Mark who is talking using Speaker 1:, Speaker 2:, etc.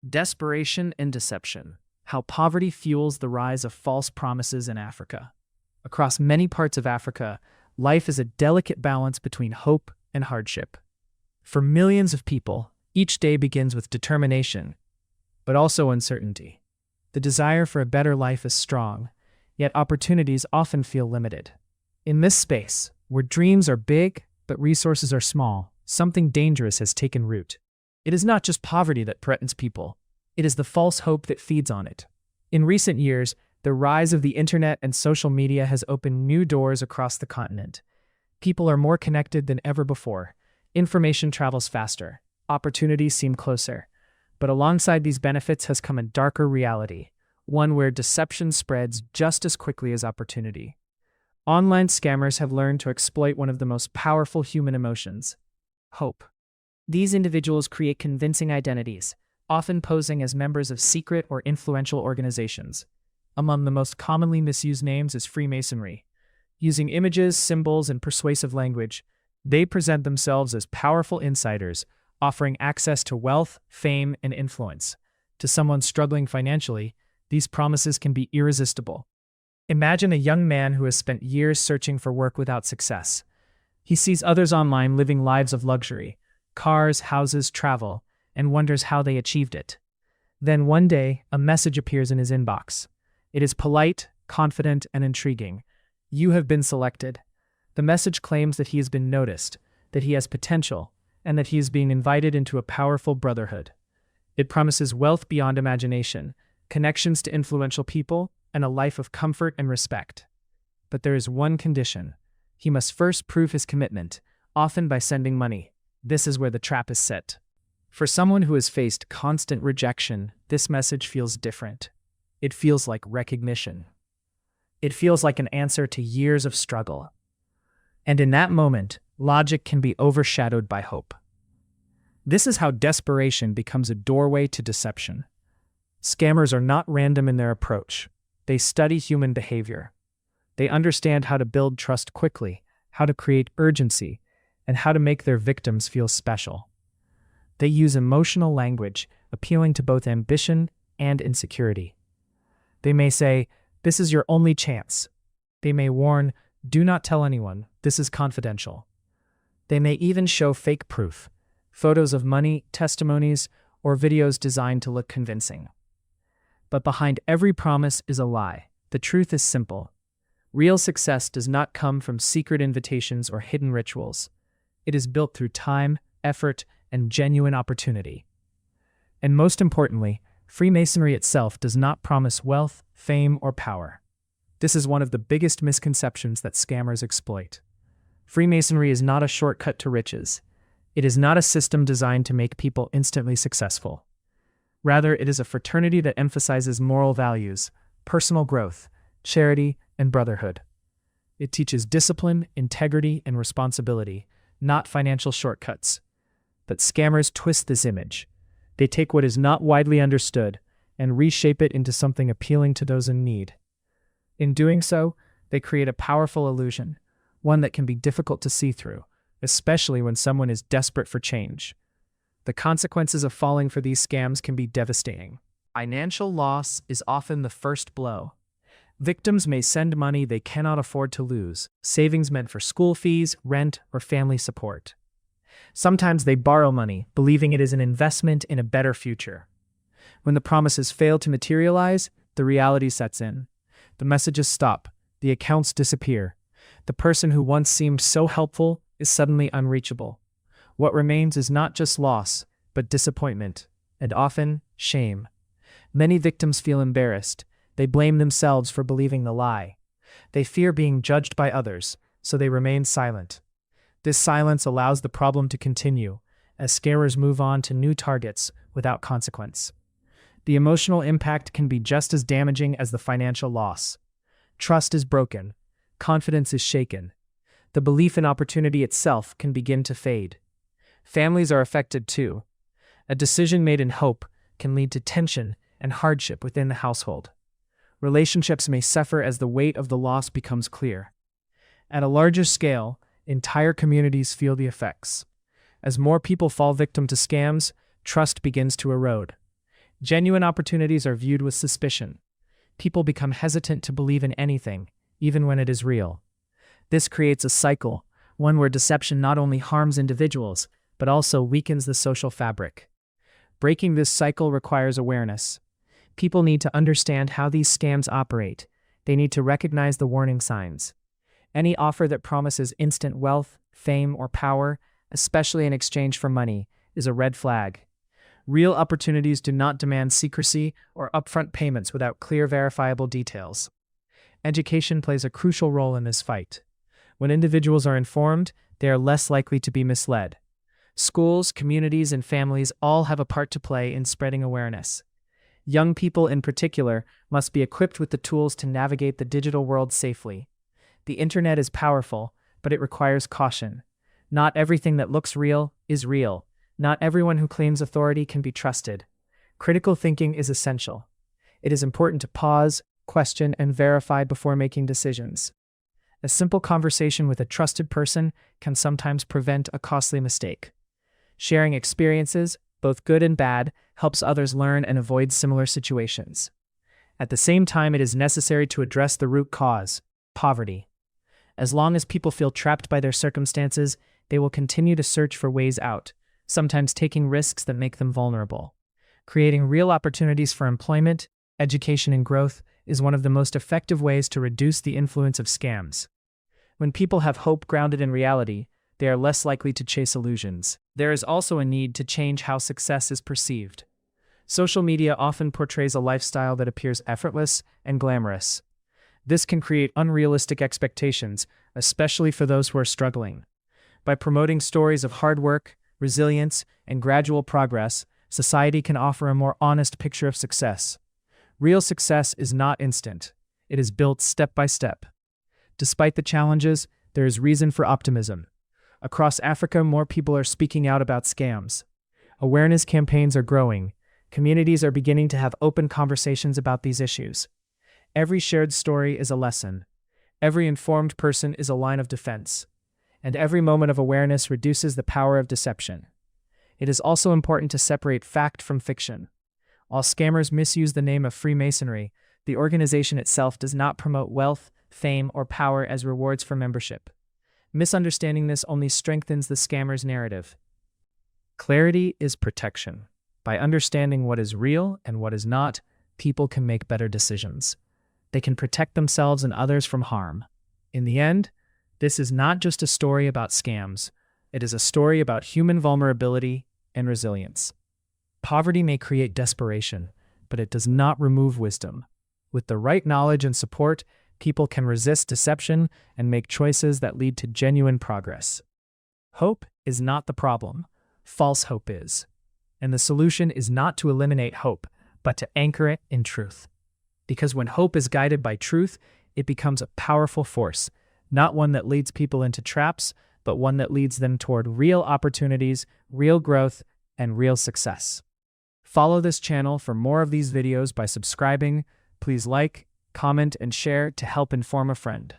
Speaker 1: Desperation and Deception: How Poverty Fuels the Rise of False Promises in Africa. Across many parts of Africa, life is a delicate balance between hope and hardship. For millions of people, each day begins with determination, but also uncertainty. The desire for a better life is strong, yet opportunities often feel limited. In this space, where dreams are big but resources are small, something dangerous has taken root. It is not just poverty that threatens people, it is the false hope that feeds on it. In recent years, the rise of the internet and social media has opened new doors across the continent. People are more connected than ever before. Information travels faster. Opportunities seem closer. But alongside these benefits has come a darker reality, one where deception spreads just as quickly as opportunity. Online scammers have learned to exploit one of the most powerful human emotions: hope. These individuals create convincing identities, often posing as members of secret or influential organizations. Among the most commonly misused names is Freemasonry. Using images, symbols, and persuasive language, they present themselves as powerful insiders, offering access to wealth, fame, and influence. To someone struggling financially, these promises can be irresistible. Imagine a young man who has spent years searching for work without success. He sees others online living lives of luxury, cars, houses, travel, and wonders how they achieved it. Then one day, a message appears in his inbox. It is polite, confident, and intriguing. You have been selected. The message claims that he has been noticed, that he has potential, and that he is being invited into a powerful brotherhood. It promises wealth beyond imagination, connections to influential people, and a life of comfort and respect. But there is one condition. He must first prove his commitment, often by sending money. This is where the trap is set. For someone who has faced constant rejection, this message feels different. It feels like recognition. It feels like an answer to years of struggle. And in that moment, logic can be overshadowed by hope. This is how desperation becomes a doorway to deception. Scammers are not random in their approach. They study human behavior. They understand how to build trust quickly, how to create urgency, and how to make their victims feel special. They use emotional language, appealing to both ambition and insecurity. They may say, "This is your only chance." They may warn, "Do not tell anyone, this is confidential." They may even show fake proof, photos of money, testimonies, or videos designed to look convincing. But behind every promise is a lie. The truth is simple. Real success does not come from secret invitations or hidden rituals. It is built through time, effort, and genuine opportunity. And most importantly, Freemasonry itself does not promise wealth, fame, or power. This is one of the biggest misconceptions that scammers exploit. Freemasonry is not a shortcut to riches. It is not a system designed to make people instantly successful. Rather, it is a fraternity that emphasizes moral values, personal growth, charity, and brotherhood. It teaches discipline, integrity, and responsibility, not financial shortcuts. But scammers twist this image. They take what is not widely understood and reshape it into something appealing to those in need. In doing so, they create a powerful illusion, one that can be difficult to see through, especially when someone is desperate for change. The consequences of falling for these scams can be devastating. Financial loss is often the first blow. Victims may send money they cannot afford to lose, savings meant for school fees, rent, or family support. Sometimes they borrow money, believing it is an investment in a better future. When the promises fail to materialize, the reality sets in. The messages stop, the accounts disappear. The person who once seemed so helpful is suddenly unreachable. What remains is not just loss, but disappointment, and often shame. Many victims feel embarrassed. They blame themselves for believing the lie. They fear being judged by others, so they remain silent. This silence allows the problem to continue, as scarers move on to new targets without consequence. The emotional impact can be just as damaging as the financial loss. Trust is broken. Confidence is shaken. The belief in opportunity itself can begin to fade. Families are affected too. A decision made in hope can lead to tension and hardship within the household. Relationships may suffer as the weight of the loss becomes clear. At a larger scale, entire communities feel the effects. As more people fall victim to scams, trust begins to erode. Genuine opportunities are viewed with suspicion. People become hesitant to believe in anything, even when it is real. This creates a cycle, one where deception not only harms individuals, but also weakens the social fabric. Breaking this cycle requires awareness. People need to understand how these scams operate. They need to recognize the warning signs. Any offer that promises instant wealth, fame, or power, especially in exchange for money, is a red flag. Real opportunities do not demand secrecy or upfront payments without clear, verifiable details. Education plays a crucial role in this fight. When individuals are informed, they are less likely to be misled. Schools, communities, and families all have a part to play in spreading awareness. Young people in particular must be equipped with the tools to navigate the digital world safely. The internet is powerful, but it requires caution. Not everything that looks real is real. Not everyone who claims authority can be trusted. Critical thinking is essential. It is important to pause, question, and verify before making decisions. A simple conversation with a trusted person can sometimes prevent a costly mistake. Sharing experiences, both good and bad, helps others learn and avoid similar situations. At the same time, it is necessary to address the root cause, poverty. As long as people feel trapped by their circumstances, they will continue to search for ways out, sometimes taking risks that make them vulnerable. Creating real opportunities for employment, education, and growth is one of the most effective ways to reduce the influence of scams. When people have hope grounded in reality, they are less likely to chase illusions. There is also a need to change how success is perceived. Social media often portrays a lifestyle that appears effortless and glamorous. This can create unrealistic expectations, especially for those who are struggling. By promoting stories of hard work, resilience, and gradual progress, society can offer a more honest picture of success. Real success is not instant. It is built step by step. Despite the challenges, there is reason for optimism. Across Africa, more people are speaking out about scams. Awareness campaigns are growing. Communities are beginning to have open conversations about these issues. Every shared story is a lesson. Every informed person is a line of defense. And every moment of awareness reduces the power of deception. It is also important to separate fact from fiction. While scammers misuse the name of Freemasonry, the organization itself does not promote wealth, fame, or power as rewards for membership. Misunderstanding this only strengthens the scammer's narrative. Clarity is protection. By understanding what is real and what is not, people can make better decisions. They can protect themselves and others from harm. In the end, this is not just a story about scams. It is a story about human vulnerability and resilience. Poverty may create desperation, but it does not remove wisdom. With the right knowledge and support, people can resist deception and make choices that lead to genuine progress. Hope is not the problem. False hope is. And the solution is not to eliminate hope, but to anchor it in truth. Because when hope is guided by truth, it becomes a powerful force, not one that leads people into traps, but one that leads them toward real opportunities, real growth, and real success. Follow this channel for more of these videos by subscribing. Please like, comment, and share to help inform a friend.